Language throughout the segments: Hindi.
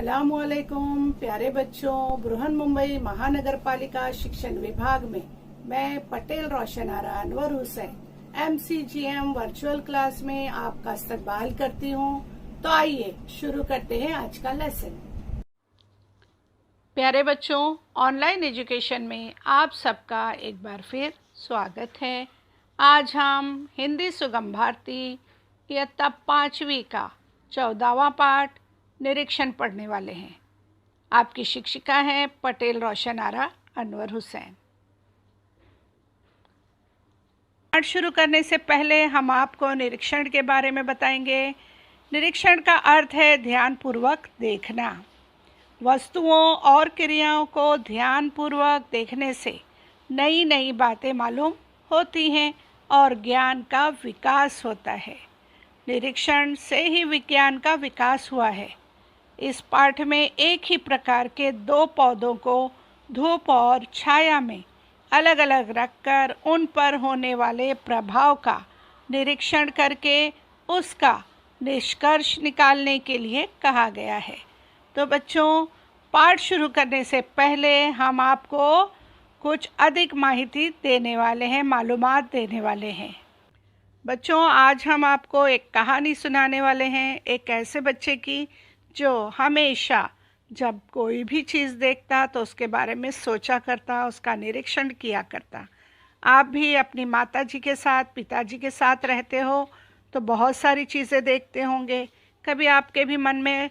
अस्सलामुअलैकुम प्यारे बच्चों, बृहन मुंबई महानगर पालिका शिक्षण विभाग में मैं Patel Roshan Ara Anwar Hussain MCGM virtual class में आपका इस्तकबाल करती हूँ। तो आइए शुरू करते हैं आज का लेसन। प्यारे बच्चों, ऑनलाइन एजुकेशन में आप सबका एक बार फिर स्वागत है। आज हम हिंदी सुगम भारती इयत्ता 5वीं का 14वां पाठ निरीक्षण पढ़ने वाले हैं। आपकी शिक्षिका हैं पटेल रोशन आरा अनवर हुसैन। पाठ शुरू करने से पहले हम आपको निरीक्षण के बारे में बताएंगे। निरीक्षण का अर्थ है ध्यानपूर्वक देखना। वस्तुओं और क्रियाओं को ध्यानपूर्वक देखने से नई नई बातें मालूम होती हैं और ज्ञान का विकास होता है। निरीक्षण से ही विज्ञान का विकास हुआ है। इस पाठ में एक ही प्रकार के 2 पौधों को धूप और छाया में अलग अलग रखकर उन पर होने वाले प्रभाव का निरीक्षण करके उसका निष्कर्ष निकालने के लिए कहा गया है। तो बच्चों, पाठ शुरू करने से पहले हम आपको कुछ अधिक माहिती देने वाले हैं, मालूमात देने वाले हैं। बच्चों, आज हम आपको एक कहानी सुनाने वाले हैं, एक ऐसे बच्चे की जो हमेशा जब कोई भी चीज़ देखता तो उसके बारे में सोचा करता, उसका निरीक्षण किया करता। आप भी अपनी माताजी के साथ, पिताजी के साथ रहते हो तो बहुत सारी चीज़ें देखते होंगे। कभी आपके भी मन में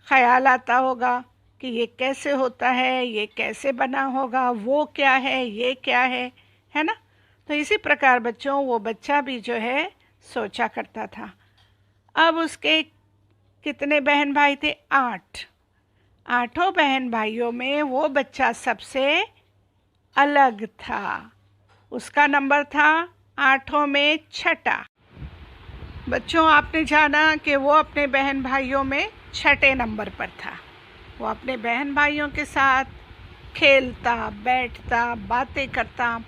ख्याल आता होगा कि ये कैसे होता है, ये कैसे बना होगा, वो क्या है, ये क्या है ना। तो इसी प्रकार बच्चों, वो बच्चा भी जो है सोचा करता था। अब उसके कितने बहन भाई थे? 8। 8 बहन भाइयों में वो बच्चा सबसे अलग था। उसका नंबर था 8 में 6। बच्चों, आपने जाना कि वो अपने बहन भाइयों में 6 नंबर पर था। वो अपने बहन भाइयों के साथ खेलता, बैठता, बातें करता,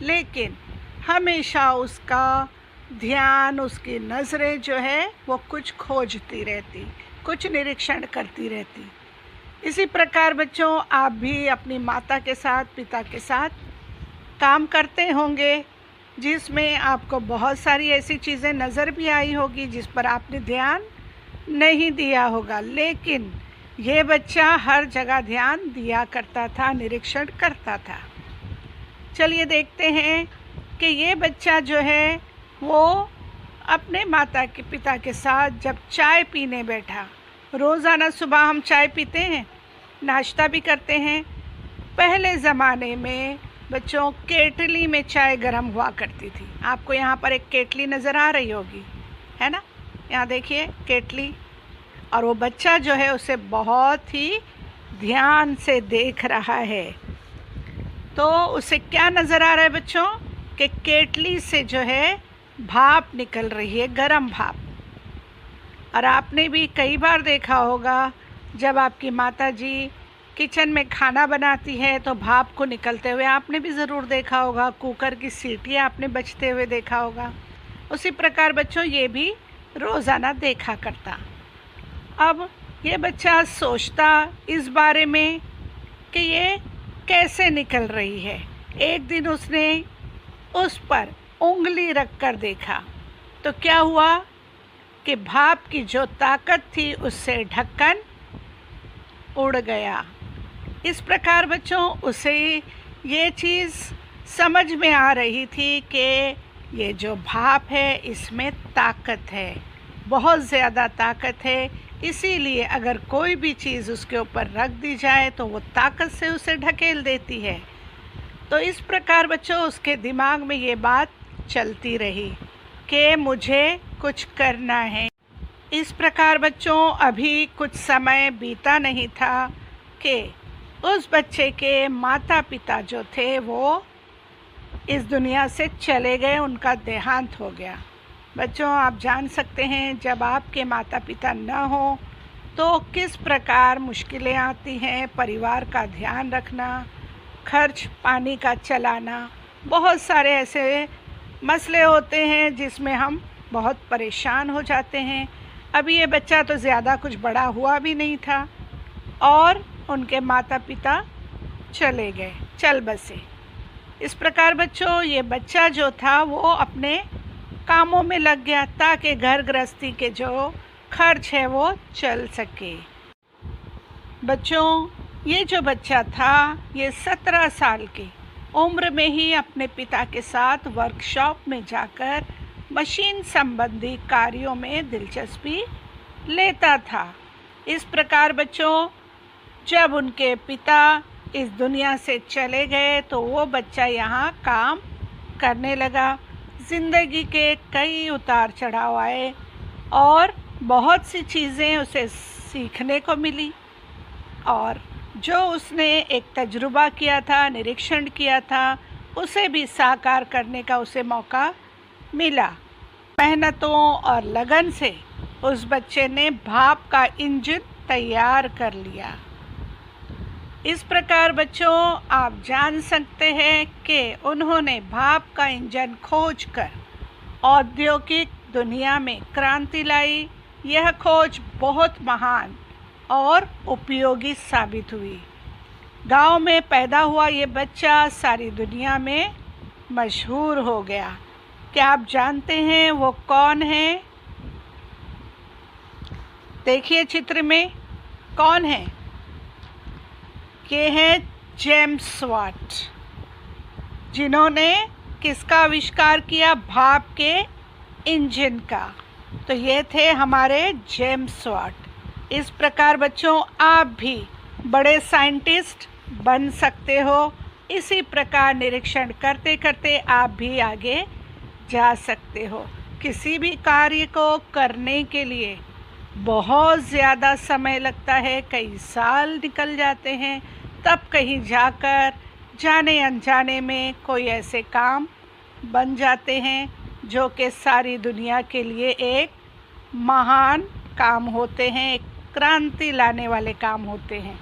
लेकिन हमेशा उसका ध्यान, उसकी नज़रें जो है वो कुछ खोजती रहती, कुछ निरीक्षण करती रहती। इसी प्रकार बच्चों, आप भी अपनी माता के साथ, पिता के साथ काम करते होंगे जिसमें आपको बहुत सारी ऐसी चीज़ें नज़र भी आई होगी जिस पर आपने ध्यान नहीं दिया होगा, लेकिन ये बच्चा हर जगह ध्यान दिया करता था, निरीक्षण करता था। चलिए देखते हैं कि ये बच्चा जो है वो अपने माता के पिता के साथ जब चाय पीने बैठा। रोज़ाना सुबह हम चाय पीते हैं, नाश्ता भी करते हैं। पहले ज़माने में बच्चों केटली में चाय गर्म हुआ करती थी। आपको यहाँ पर एक केटली नज़र आ रही होगी, है ना। यहाँ देखिए केटली, और वो बच्चा जो है उसे बहुत ही ध्यान से देख रहा है। तो उसे क्या नज़र आ रहा है बच्चों कि केटली से जो है भाप निकल रही है, गरम भाप। और आपने भी कई बार देखा होगा जब आपकी माताजी किचन में खाना बनाती है तो भाप को निकलते हुए आपने भी ज़रूर देखा होगा। कुकर की सीटियाँ आपने बजते हुए देखा होगा। उसी प्रकार बच्चों ये भी रोज़ाना देखा करता। अब ये बच्चा सोचता इस बारे में कि ये कैसे निकल रही है। एक दिन उसने उस पर उंगली रख कर देखा तो क्या हुआ कि भाप की जो ताकत थी उससे ढक्कन उड़ गया। इस प्रकार बच्चों उसे ये चीज़ समझ में आ रही थी कि ये जो भाप है इसमें ताकत है, बहुत ज़्यादा ताकत है। इसीलिए अगर कोई भी चीज़ उसके ऊपर रख दी जाए तो वो ताकत से उसे ढकेल देती है। तो इस प्रकार बच्चों उसके दिमाग में ये बात चलती रही कि मुझे कुछ करना है। इस प्रकार बच्चों अभी कुछ समय बीता नहीं था कि उस बच्चे के माता पिता जो थे वो इस दुनिया से चले गए, उनका देहांत हो गया। बच्चों, आप जान सकते हैं जब आपके माता पिता न हो तो किस प्रकार मुश्किलें आती हैं। परिवार का ध्यान रखना, खर्च पानी का चलाना, बहुत सारे ऐसे मसले होते हैं जिसमें हम बहुत परेशान हो जाते हैं। अभी ये बच्चा तो ज़्यादा कुछ बड़ा हुआ भी नहीं था, और उनके माता पिता चले गए, चल बसे। इस प्रकार बच्चों ये बच्चा जो था वो अपने कामों में लग गया ताकि घर गृहस्थी के जो खर्च है वो चल सके। बच्चों ये जो बच्चा था ये 17 साल की उम्र में ही अपने पिता के साथ वर्कशॉप में जाकर मशीन संबंधी कार्यों में दिलचस्पी लेता था। इस प्रकार बच्चों जब उनके पिता इस दुनिया से चले गए तो वो बच्चा यहाँ काम करने लगा। ज़िंदगी के कई उतार चढ़ाव आए और बहुत सी चीज़ें उसे सीखने को मिली और जो उसने एक तजुर्बा किया था, निरीक्षण किया था, उसे भी साकार करने का उसे मौका मिला। मेहनतों और लगन से उस बच्चे ने भाप का इंजन तैयार कर लिया। इस प्रकार बच्चों आप जान सकते हैं कि उन्होंने भाप का इंजन खोजकर औद्योगिक दुनिया में क्रांति लाई। यह खोज बहुत महान और उपयोगी साबित हुई। गांव में पैदा हुआ ये बच्चा सारी दुनिया में मशहूर हो गया। क्या आप जानते हैं वो कौन है? देखिए चित्र में कौन है? ये है जेम्स वाट, जिन्होंने किसका आविष्कार किया? भाप के इंजन का। तो ये थे हमारे जेम्स वाट। इस प्रकार बच्चों आप भी बड़े साइंटिस्ट बन सकते हो। इसी प्रकार निरीक्षण करते करते आप भी आगे जा सकते हो। किसी भी कार्य को करने के लिए बहुत ज़्यादा समय लगता है, कई साल निकल जाते हैं, तब कहीं जाकर जाने अनजाने में कोई ऐसे काम बन जाते हैं जो कि सारी दुनिया के लिए एक महान काम होते हैं, एक क्रांति लाने वाले काम होते हैं।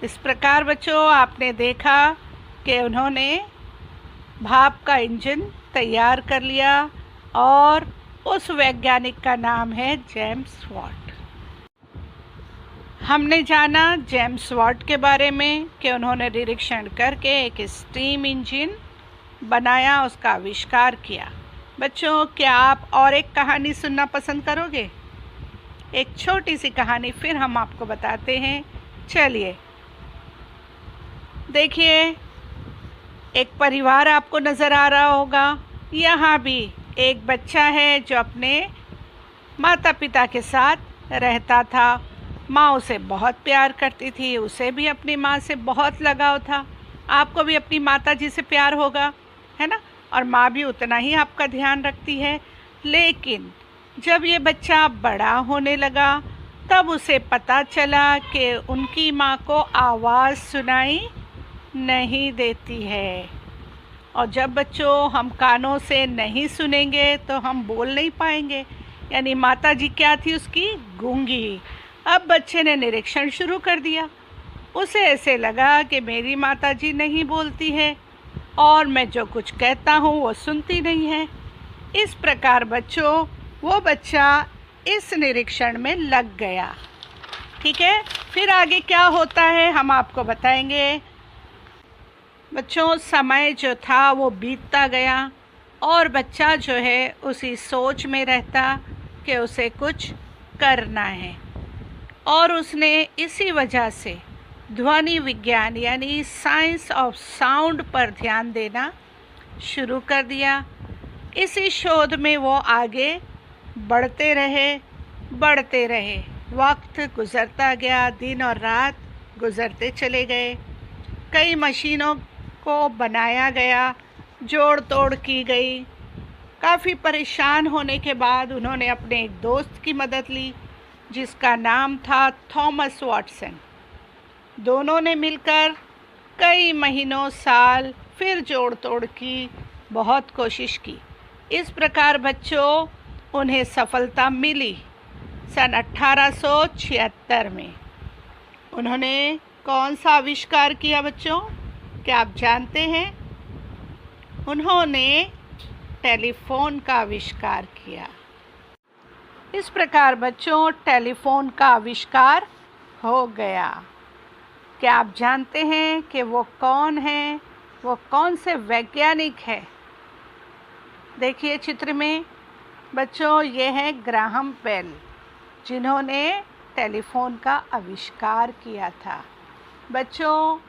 इस प्रकार बच्चों आपने देखा कि उन्होंने भाप का इंजन तैयार कर लिया और उस वैज्ञानिक का नाम है जेम्स वाट। हमने जाना जेम्स वाट के बारे में कि उन्होंने निरीक्षण करके एक स्टीम इंजन बनाया, उसका आविष्कार किया। बच्चों क्या आप और एक कहानी सुनना पसंद करोगे? एक छोटी सी कहानी फिर हम आपको बताते हैं। चलिए देखिए, एक परिवार आपको नज़र आ रहा होगा। यहाँ भी एक बच्चा है जो अपने माता पिता के साथ रहता था। माँ उसे बहुत प्यार करती थी, उसे भी अपनी माँ से बहुत लगाव था। आपको भी अपनी माता जी से प्यार होगा, है ना? और माँ भी उतना ही आपका ध्यान रखती है। लेकिन जब ये बच्चा बड़ा होने लगा तब उसे पता चला कि उनकी माँ को आवाज़ सुनाई नहीं देती है। और जब बच्चों हम कानों से नहीं सुनेंगे तो हम बोल नहीं पाएंगे, यानी माता जी क्या थी उसकी? गूंगी। अब बच्चे ने निरीक्षण शुरू कर दिया। उसे ऐसे लगा कि मेरी माता जी नहीं बोलती है और मैं जो कुछ कहता हूँ वो सुनती नहीं है। इस प्रकार बच्चों वो बच्चा इस निरीक्षण में लग गया। ठीक है, फिर आगे क्या होता है हम आपको बताएंगे। बच्चों समय जो था वो बीतता गया और बच्चा जो है उसी सोच में रहता कि उसे कुछ करना है और उसने इसी वजह से ध्वनि विज्ञान यानी साइंस ऑफ साउंड पर ध्यान देना शुरू कर दिया। इसी शोध में वो आगे बढ़ते रहे। वक्त गुज़रता गया, दिन और रात गुज़रते चले गए। कई मशीनों को बनाया गया, जोड़ तोड़ की गई। काफ़ी परेशान होने के बाद उन्होंने अपने एक दोस्त की मदद ली जिसका नाम था थॉमस वाटसन। दोनों ने मिलकर कई महीनों, साल फिर जोड़ तोड़ की, बहुत कोशिश की। इस प्रकार बच्चों उन्हें सफलता मिली। सन 1876 में उन्होंने कौन सा आविष्कार किया बच्चों? क्या आप जानते हैं? उन्होंने टेलीफोन का आविष्कार किया। इस प्रकार बच्चों टेलीफोन का आविष्कार हो गया। क्या आप जानते हैं कि वो कौन है? वो कौन से वैज्ञानिक है? देखिए चित्र में बच्चों, ये है ग्राहम बेल, जिन्होंने टेलीफोन का आविष्कार किया था। बच्चों,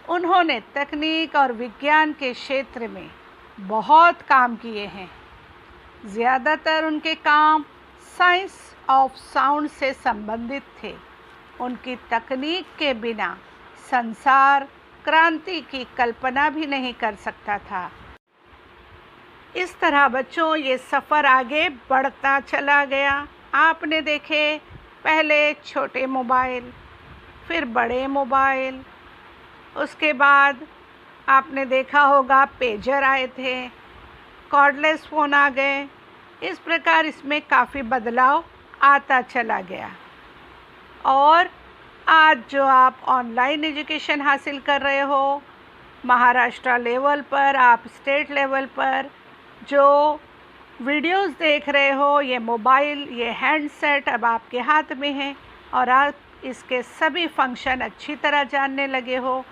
उन्होंने तकनीक और विज्ञान के क्षेत्र में बहुत काम किए हैं। ज़्यादातर उनके काम साइंस ऑफ साउंड से संबंधित थे। उनकी तकनीक के बिना संसार क्रांति की कल्पना भी नहीं कर सकता था। इस तरह बच्चों, ये सफ़र आगे बढ़ता चला गया। आपने देखे पहले छोटे मोबाइल, फिर बड़े मोबाइल, उसके बाद आपने देखा होगा पेजर आए थे, कॉर्डलेस फ़ोन आ गए। इस प्रकार इसमें काफ़ी बदलाव आता चला गया। और आज जो आप ऑनलाइन एजुकेशन हासिल कर रहे हो, महाराष्ट्र लेवल पर, आप स्टेट लेवल पर जो वीडियोस देख रहे हो, ये मोबाइल, ये हैंडसेट अब आपके हाथ में है और आप इसके सभी फंक्शन अच्छी तरह जानने लगे हो।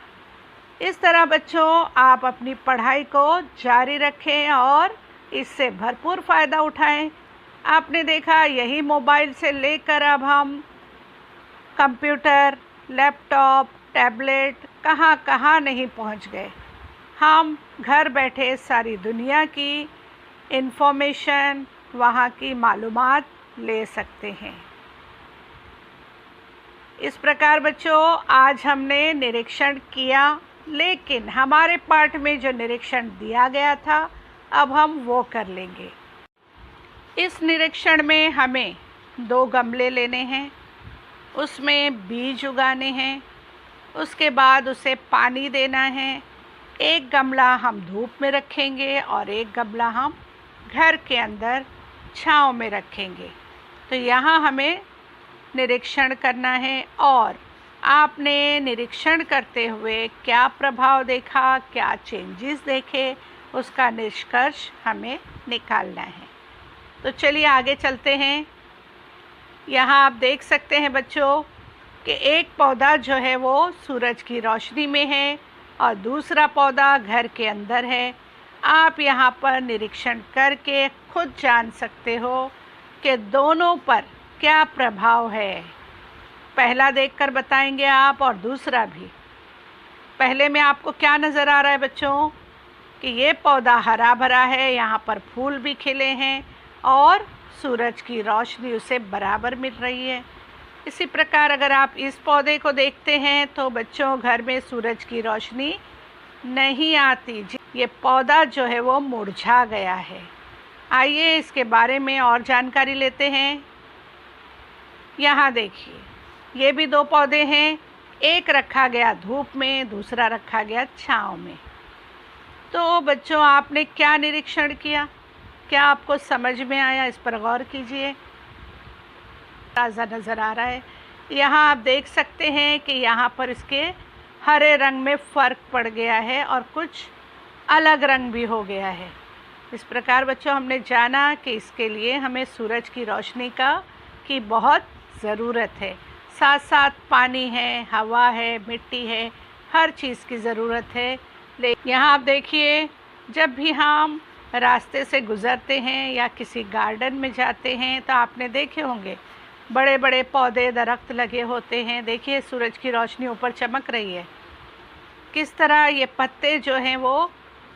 इस तरह बच्चों, आप अपनी पढ़ाई को जारी रखें और इससे भरपूर फ़ायदा उठाएं। आपने देखा यही मोबाइल से लेकर अब हम कंप्यूटर, लैपटॉप, टैबलेट कहाँ कहाँ नहीं पहुँच गए। हम घर बैठे सारी दुनिया की इन्फॉर्मेशन, वहाँ की मालूमात ले सकते हैं। इस प्रकार बच्चों, आज हमने निरीक्षण किया, लेकिन हमारे पाठ में जो निरीक्षण दिया गया था, अब हम वो कर लेंगे। इस निरीक्षण में हमें 2 गमले लेने हैं, उसमें बीज उगाने हैं, उसके बाद उसे पानी देना है। एक गमला हम धूप में रखेंगे और एक गमला हम घर के अंदर छांव में रखेंगे। तो यहाँ हमें निरीक्षण करना है और आपने निरीक्षण करते हुए क्या प्रभाव देखा, क्या चेंजेस देखे, उसका निष्कर्ष हमें निकालना है। तो चलिए आगे चलते हैं। यहाँ आप देख सकते हैं बच्चों कि एक पौधा जो है वो सूरज की रोशनी में है और दूसरा पौधा घर के अंदर है। आप यहाँ पर निरीक्षण करके खुद जान सकते हो कि दोनों पर क्या प्रभाव है। पहला देखकर बताएंगे आप और दूसरा भी। पहले में आपको क्या नज़र आ रहा है बच्चों कि ये पौधा हरा भरा है, यहाँ पर फूल भी खिले हैं और सूरज की रोशनी उसे बराबर मिल रही है। इसी प्रकार अगर आप इस पौधे को देखते हैं तो बच्चों, घर में सूरज की रोशनी नहीं आती, ये पौधा जो है वो मुरझा गया है। आइए इसके बारे में और जानकारी लेते हैं। यहाँ देखिए, ये भी 2 पौधे हैं, एक रखा गया धूप में, दूसरा रखा गया छाँव में। तो बच्चों, आपने क्या निरीक्षण किया? क्या आपको समझ में आया? इस पर गौर कीजिए। ताज़ा नज़र आ रहा है। यहाँ आप देख सकते हैं कि यहाँ पर इसके हरे रंग में फ़र्क पड़ गया है और कुछ अलग रंग भी हो गया है। इस प्रकार बच्चों, हमने जाना कि इसके लिए हमें सूरज की रोशनी की बहुत ज़रूरत है। साथ साथ पानी है, हवा है, मिट्टी है, हर चीज़ की ज़रूरत है। लेकिन यहाँ आप देखिए, जब भी हम रास्ते से गुज़रते हैं या किसी गार्डन में जाते हैं तो आपने देखे होंगे बड़े बड़े पौधे, दरख्त लगे होते हैं। देखिए सूरज की रोशनी ऊपर चमक रही है, किस तरह ये पत्ते जो हैं वो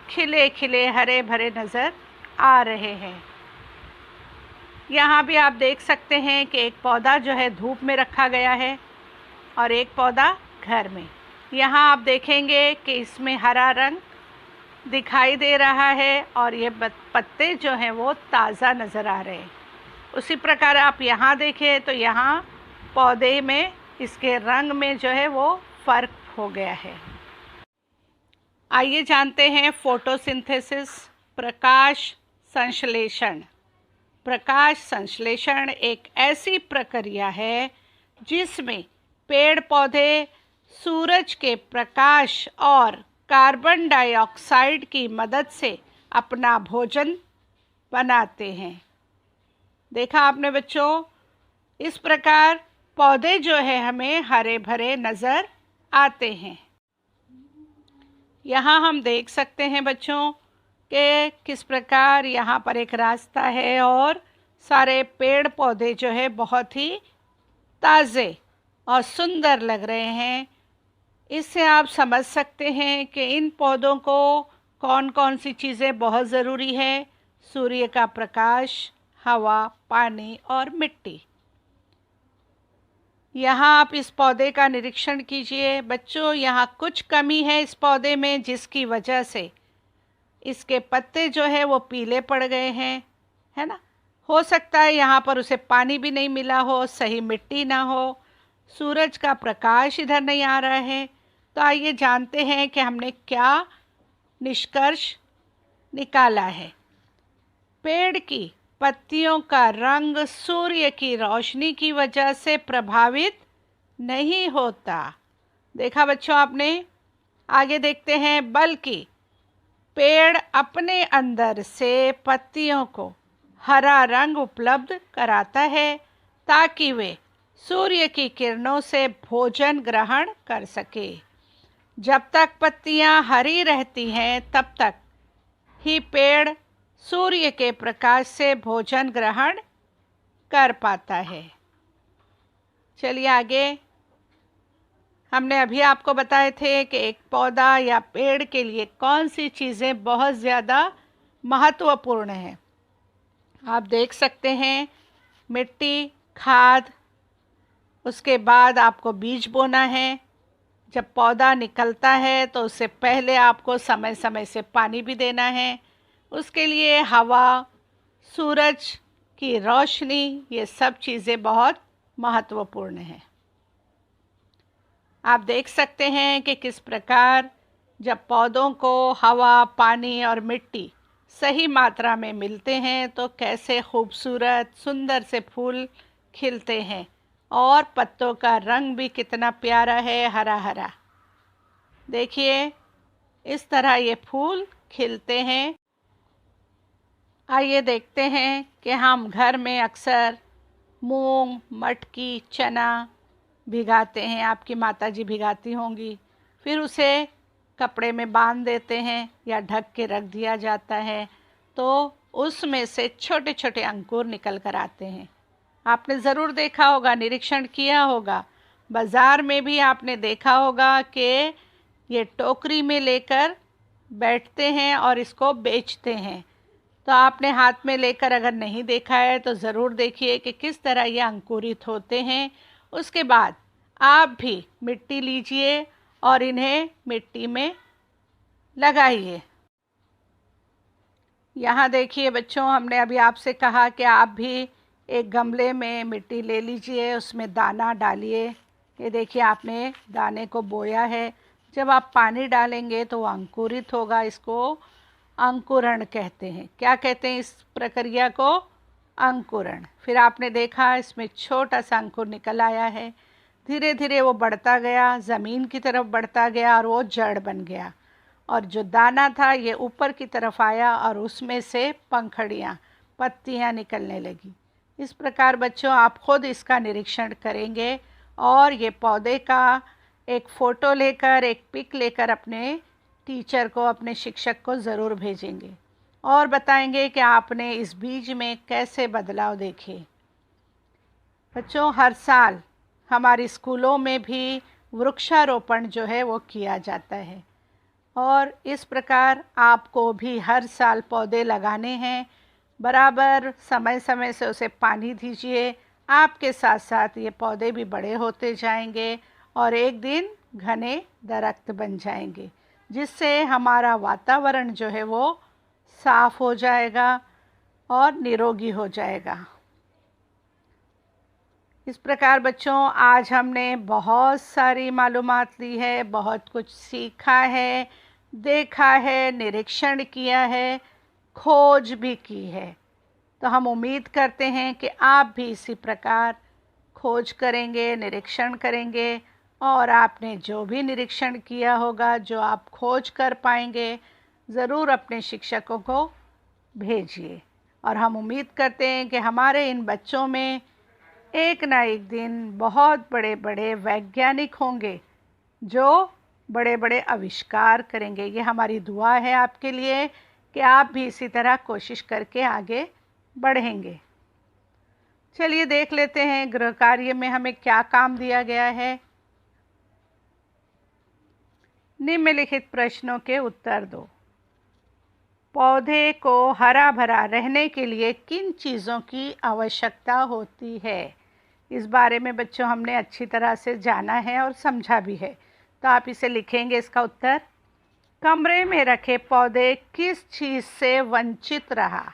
खिले खिले हरे भरे नज़र आ रहे हैं। यहाँ भी आप देख सकते हैं कि एक पौधा जो है धूप में रखा गया है और एक पौधा घर में। यहाँ आप देखेंगे कि इसमें हरा रंग दिखाई दे रहा है और ये पत्ते जो हैं वो ताज़ा नज़र आ रहे हैं। उसी प्रकार आप यहाँ देखें तो यहाँ पौधे में इसके रंग में जो है वो फ़र्क हो गया है। आइए जानते हैं फोटोसिंथेसिस, प्रकाश संश्लेषण। प्रकाश संश्लेषण एक ऐसी प्रक्रिया है जिसमें पेड़ पौधे सूरज के प्रकाश और कार्बन डाइऑक्साइड की मदद से अपना भोजन बनाते हैं। देखा आपने बच्चों, इस प्रकार पौधे जो है हमें हरे भरे नज़र आते हैं। यहाँ हम देख सकते हैं बच्चों कि किस प्रकार यहाँ पर एक रास्ता है और सारे पेड़ पौधे जो है बहुत ही ताज़े और सुंदर लग रहे हैं। इससे आप समझ सकते हैं कि इन पौधों को कौन कौन सी चीज़ें बहुत ज़रूरी है। सूर्य का प्रकाश, हवा, पानी और मिट्टी। यहाँ आप इस पौधे का निरीक्षण कीजिए बच्चों। यहाँ कुछ कमी है इस पौधे में, जिसकी वजह से इसके पत्ते जो है वो पीले पड़ गए हैं, है ना। हो सकता है यहाँ पर उसे पानी भी नहीं मिला हो, सही मिट्टी ना हो, सूरज का प्रकाश इधर नहीं आ रहा है। तो आइए जानते हैं कि हमने क्या निष्कर्ष निकाला है। पेड़ की पत्तियों का रंग सूर्य की रोशनी की वजह से प्रभावित नहीं होता। देखा बच्चों आपने। आगे देखते हैं, बल्कि पेड़ अपने अंदर से पत्तियों को हरा रंग उपलब्ध कराता है ताकि वे सूर्य की किरणों से भोजन ग्रहण कर सके। जब तक पत्तियां हरी रहती हैं तब तक ही पेड़ सूर्य के प्रकाश से भोजन ग्रहण कर पाता है। चलिए आगे। हमने अभी आपको बताए थे कि एक पौधा या पेड़ के लिए कौन सी चीज़ें बहुत ज़्यादा महत्वपूर्ण हैं। आप देख सकते हैं, मिट्टी, खाद, उसके बाद आपको बीज बोना है। जब पौधा निकलता है तो उससे पहले आपको समय समय से पानी भी देना है। उसके लिए हवा, सूरज की रोशनी, ये सब चीज़ें बहुत महत्वपूर्ण हैं। आप देख सकते हैं कि किस प्रकार जब पौधों को हवा, पानी और मिट्टी सही मात्रा में मिलते हैं तो कैसे खूबसूरत सुंदर से फूल खिलते हैं और पत्तों का रंग भी कितना प्यारा है, हरा हरा। देखिए इस तरह ये फूल खिलते हैं। आइए देखते हैं कि हम घर में अक्सर मूंग, मटकी, चना भिगाते हैं। आपकी माताजी भिगाती होंगी। फिर उसे कपड़े में बांध देते हैं या ढक के रख दिया जाता है, तो उसमें से छोटे छोटे अंकुर निकल कर आते हैं। आपने ज़रूर देखा होगा, निरीक्षण किया होगा। बाज़ार में भी आपने देखा होगा कि ये टोकरी में लेकर बैठते हैं और इसको बेचते हैं। तो आपने हाथ में लेकर अगर नहीं देखा है तो ज़रूर देखिए कि किस तरह ये अंकुरित होते हैं। उसके बाद आप भी मिट्टी लीजिए और इन्हें मिट्टी में लगाइए। यहाँ देखिए बच्चों, हमने अभी आपसे कहा कि आप भी एक गमले में मिट्टी ले लीजिए, उसमें दाना डालिए। ये देखिए आपने दाने को बोया है। जब आप पानी डालेंगे तो वो अंकुरित होगा। इसको अंकुरण कहते हैं। क्या कहते हैं इस प्रक्रिया को? अंकुरण। फिर आपने देखा इसमें छोटा सा अंकुर निकल आया है। धीरे धीरे वो बढ़ता गया, ज़मीन की तरफ बढ़ता गया और वो जड़ बन गया। और जो दाना था ये ऊपर की तरफ आया और उसमें से पंखड़ियाँ, पत्तियाँ निकलने लगी। इस प्रकार बच्चों आप खुद इसका निरीक्षण करेंगे और ये पौधे का एक फ़ोटो लेकर, एक पिक लेकर अपने टीचर को, अपने शिक्षक को ज़रूर भेजेंगे और बताएंगे कि आपने इस बीज में कैसे बदलाव देखे। बच्चों हर साल हमारे स्कूलों में भी वृक्षारोपण जो है वो किया जाता है और इस प्रकार आपको भी हर साल पौधे लगाने हैं। बराबर समय समय से उसे पानी दीजिए। आपके साथ साथ ये पौधे भी बड़े होते जाएंगे और एक दिन घने दरख्त बन जाएंगे, जिससे हमारा वातावरण जो है वो साफ हो जाएगा और निरोगी हो जाएगा। इस प्रकार बच्चों आज हमने बहुत सारी मालूमात ली है, बहुत कुछ सीखा है, देखा है, निरीक्षण किया है, खोज भी की है। तो हम उम्मीद करते हैं कि आप भी इसी प्रकार खोज करेंगे, निरीक्षण करेंगे और आपने जो भी निरीक्षण किया होगा, जो आप खोज कर पाएंगे, ज़रूर अपने शिक्षकों को भेजिए। और हम उम्मीद करते हैं कि हमारे इन बच्चों में एक ना एक दिन बहुत बड़े बड़े वैज्ञानिक होंगे जो बड़े बड़े आविष्कार करेंगे। ये हमारी दुआ है आपके लिए कि आप भी इसी तरह कोशिश करके आगे बढ़ेंगे। चलिए देख लेते हैं गृह कार्य में हमें क्या काम दिया गया है। निम्नलिखित प्रश्नों के उत्तर दो। पौधे को हरा भरा रहने के लिए किन चीज़ों की आवश्यकता होती है? इस बारे में बच्चों हमने अच्छी तरह से जाना है और समझा भी है, तो आप इसे लिखेंगे। इसका उत्तर, कमरे में रखे पौधे किस चीज़ से वंचित रहा?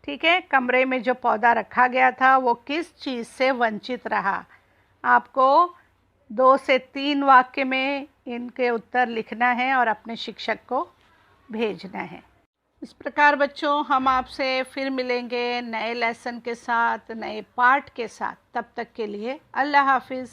ठीक है, कमरे में जो पौधा रखा गया था वो किस चीज़ से वंचित रहा? आपको 2 से 3 वाक्य में इनके उत्तर लिखना है और अपने शिक्षक को भेजना है। इस प्रकार बच्चों हम आपसे फिर मिलेंगे नए लेसन के साथ, नए पाठ के साथ। तब तक के लिए अल्लाह हाफिज़।